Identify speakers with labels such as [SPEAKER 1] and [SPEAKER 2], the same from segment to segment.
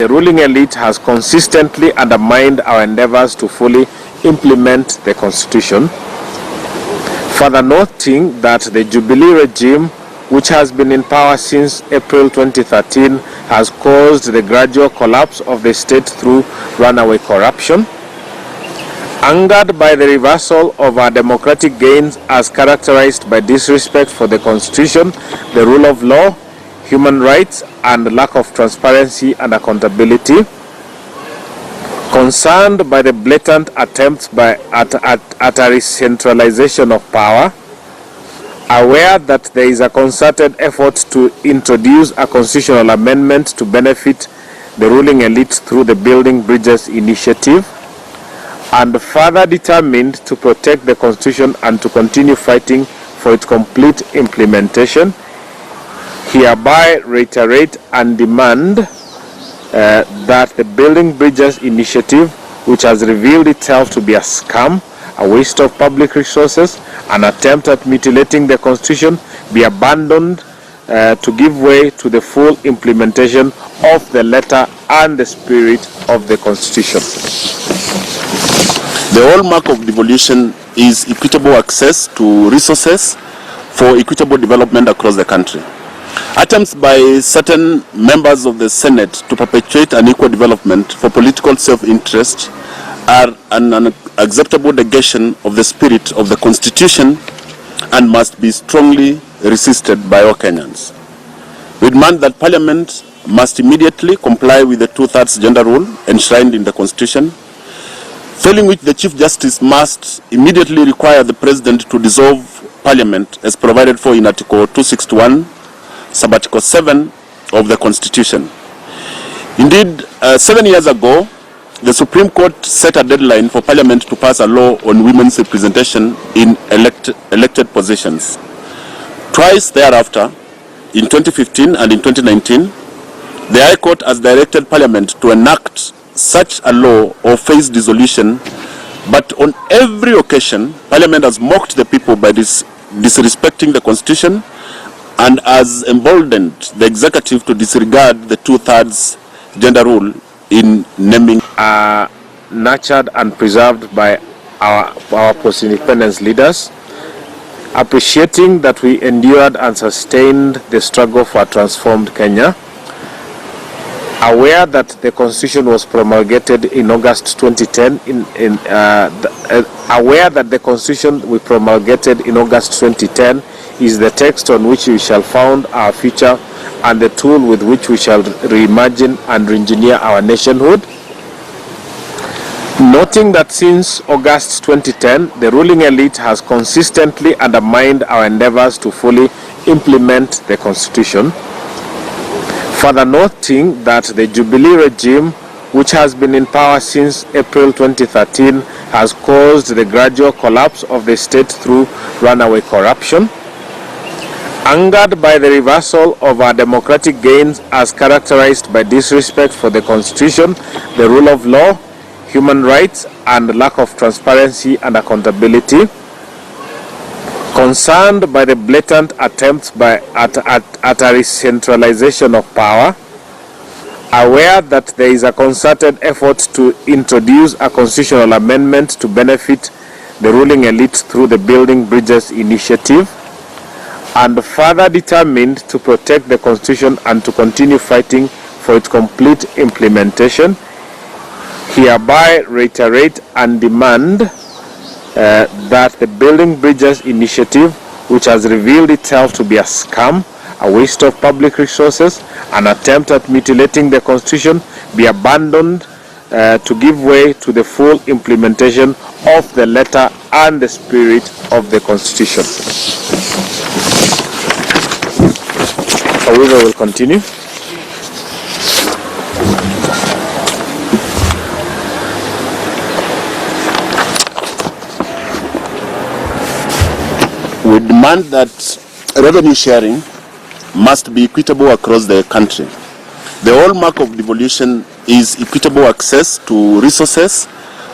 [SPEAKER 1] The ruling elite has consistently undermined our endeavors to fully implement the Constitution, further noting that the Jubilee regime, which has been in power since April 2013, has caused the gradual collapse of the state through runaway corruption. Angered by the reversal of our democratic gains as characterized by disrespect for the Constitution, the rule of law, human rights, and lack of transparency and accountability, concerned by the blatant attempts at a centralization of power, aware that there is a concerted effort to introduce a constitutional amendment to benefit the ruling elite through the Building Bridges initiative, and further determined to protect the Constitution and to continue fighting for its complete implementation, hereby reiterate and demand that the Building Bridges initiative, which has revealed itself to be a scam, a waste of public resources, an attempt at mutilating the Constitution, be abandoned to give way to the full implementation of the letter and the spirit of the Constitution.
[SPEAKER 2] The hallmark of devolution is equitable access to resources for equitable development across the country. Attempts by certain members of the Senate to perpetuate unequal development for political self-interest are an unacceptable negation of the spirit of the Constitution and must be strongly resisted by all Kenyans. We demand that Parliament must immediately comply with the 2/3 gender rule enshrined in the Constitution, failing which the Chief Justice must immediately require the President to dissolve Parliament as provided for in Article 261, Sub-Article 7 of the Constitution. Indeed, 7 years ago, the Supreme Court set a deadline for Parliament to pass a law on women's representation in elected positions. Twice thereafter, in 2015 and in 2019, the High Court has directed Parliament to enact such a law or face dissolution, but on every occasion, Parliament has mocked the people by disrespecting the Constitution and has emboldened the executive to disregard the 2/3 gender rule in naming.
[SPEAKER 1] Nurtured and preserved by our post-independence leaders, appreciating that we endured and sustained the struggle for a transformed Kenya, aware that the Constitution was promulgated in August 2010, aware that the Constitution we promulgated in August 2010 is the text on which we shall found our future and the tool with which we shall reimagine and re-engineer our nationhood. Noting that since August 2010, the ruling elite has consistently undermined our endeavors to fully implement the Constitution. Further noting that the Jubilee regime, which has been in power since April 2013, has caused the gradual collapse of the state through runaway corruption. Angered by the reversal of our democratic gains as characterized by disrespect for the Constitution, the rule of law, human rights, and lack of transparency and accountability, concerned by the blatant attempts at a centralization of power, aware that there is a concerted effort to introduce a constitutional amendment to benefit the ruling elite through the Building Bridges initiative, and further determined to protect the Constitution and to continue fighting for its complete implementation, hereby reiterate and demand that the Building Bridges initiative, which has revealed itself to be a scam, a waste of public resources, an attempt at mutilating the Constitution, be abandoned to give way to the full implementation of the letter and the spirit of the Constitution. However, we'll continue.
[SPEAKER 2] We demand that revenue sharing must be equitable across the country. The hallmark of devolution is equitable access to resources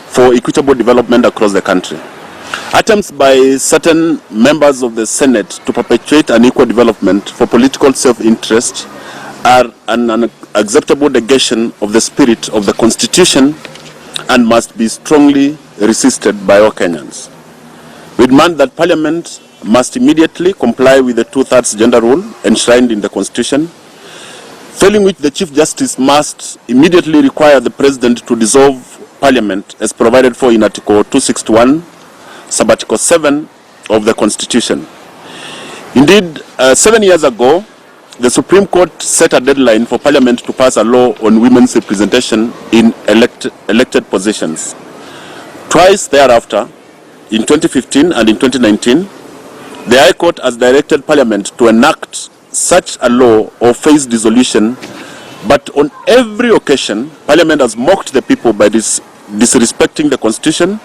[SPEAKER 2] for equitable development across the country. Attempts by certain members of the Senate to perpetuate unequal development for political self-interest are an unacceptable negation of the spirit of the Constitution and must be strongly resisted by all Kenyans. We demand that Parliament must immediately comply with the 2/3 gender rule enshrined in the Constitution, failing which the Chief Justice must immediately require the President to dissolve Parliament as provided for in Article 261, Sub-Article 7 of the Constitution. Indeed, 7 years ago, the Supreme Court set a deadline for Parliament to pass a law on women's representation in elected positions. Twice thereafter, in 2015 and in 2019, the High Court has directed Parliament to enact such a law or face dissolution, but on every occasion, Parliament has mocked the people by disrespecting the Constitution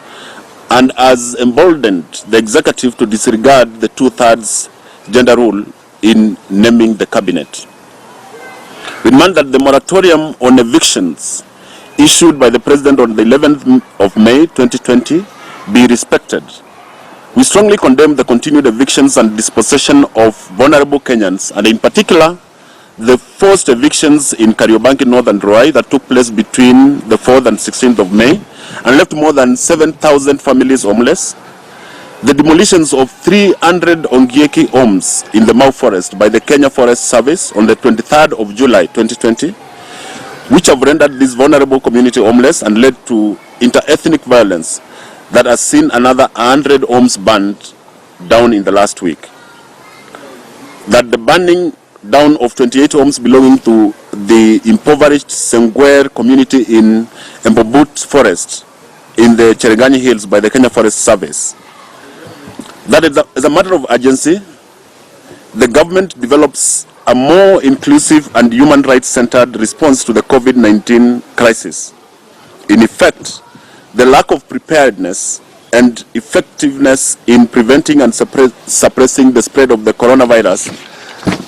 [SPEAKER 2] and has emboldened the Executive to disregard the 2/3 gender rule in naming the Cabinet. We demand that the moratorium on evictions issued by the President on the 11th of May 2020 be respected. We strongly condemn the continued evictions and dispossession of vulnerable Kenyans, and in particular, the forced evictions in Kariobangi, Northern Ruai that took place between the 4th and 16th of May and left more than 7,000 families homeless. The demolitions of 300 Ongieki homes in the Mau Forest by the Kenya Forest Service on the 23rd of July 2020, which have rendered this vulnerable community homeless and led to inter-ethnic violence that has seen another 100 homes burned down in the last week. That the burning down of 28 homes belonging to the impoverished Sengwer community in Mbobut Forest in the Cherangani Hills by the Kenya Forest Service. That as a matter of urgency, the government develops a more inclusive and human rights-centered response to the COVID-19 crisis. In effect, the lack of preparedness and effectiveness in preventing and suppressing the spread of the coronavirus,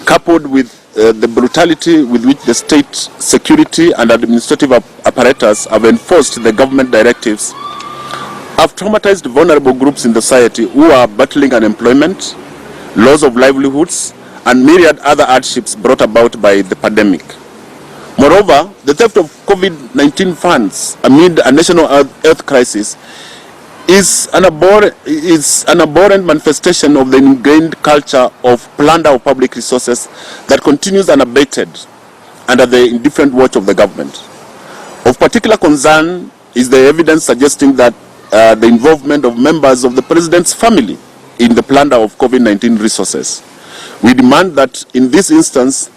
[SPEAKER 2] coupled with the brutality with which the state security and administrative apparatus have enforced the government directives, have traumatized vulnerable groups in the society who are battling unemployment, loss of livelihoods, and myriad other hardships brought about by the pandemic. Moreover, the theft of COVID-19 funds amid a national health crisis is an abhorrent manifestation of the ingrained culture of plunder of public resources that continues unabated under the indifferent watch of the government. Of particular concern is the evidence suggesting that the involvement of members of the President's family in the plunder of COVID-19 resources. We demand that in this instance,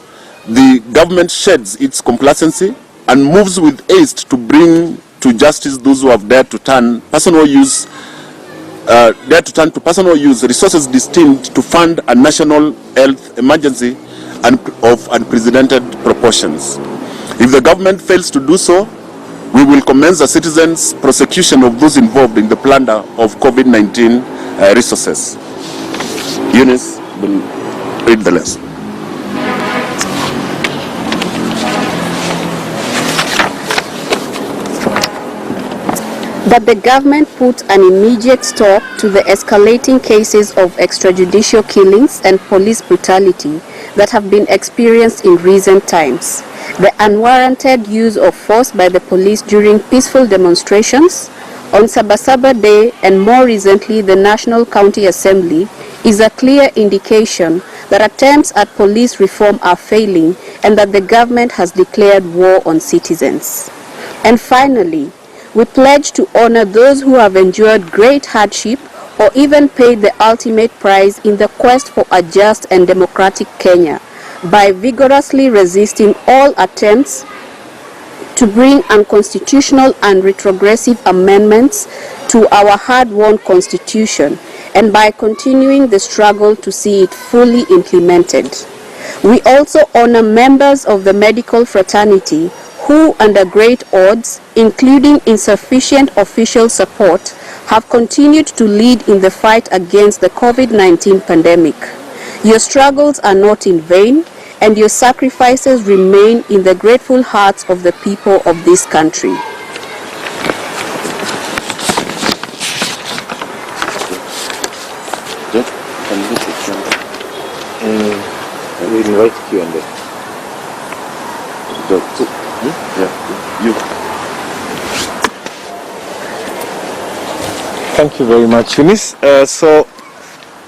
[SPEAKER 2] the government sheds its complacency and moves with haste to bring to justice those who have dared to turn to personal use resources destined to fund a national health emergency of unprecedented proportions. If the government fails to do so, we will commence a citizens' prosecution of those involved in the plunder of COVID-19 resources. Eunice will read the list.
[SPEAKER 3] That the government put an immediate stop to the escalating cases of extrajudicial killings and police brutality that have been experienced in recent times. The unwarranted use of force by the police during peaceful demonstrations, on Sabasaba Day, and more recently the National County Assembly, is a clear indication that attempts at police reform are failing and that the government has declared war on citizens. And finally, we pledge to honor those who have endured great hardship or even paid the ultimate price in the quest for a just and democratic Kenya by vigorously resisting all attempts to bring unconstitutional and retrogressive amendments to our hard-won constitution, and by continuing the struggle to see it fully implemented. We also honor members of the medical fraternity who, under great odds, including insufficient official support, have continued to lead in the fight against the COVID-19 pandemic. Your struggles are not in vain, and your sacrifices remain in the grateful hearts of the people of this country.
[SPEAKER 1] We invite Q&A. Thank you very much, Eunice. So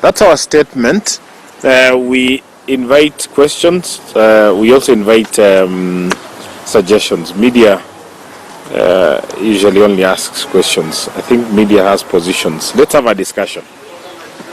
[SPEAKER 1] that's our statement. We invite questions. We also invite suggestions. Media usually only asks questions. I think media has positions. Let's have a discussion.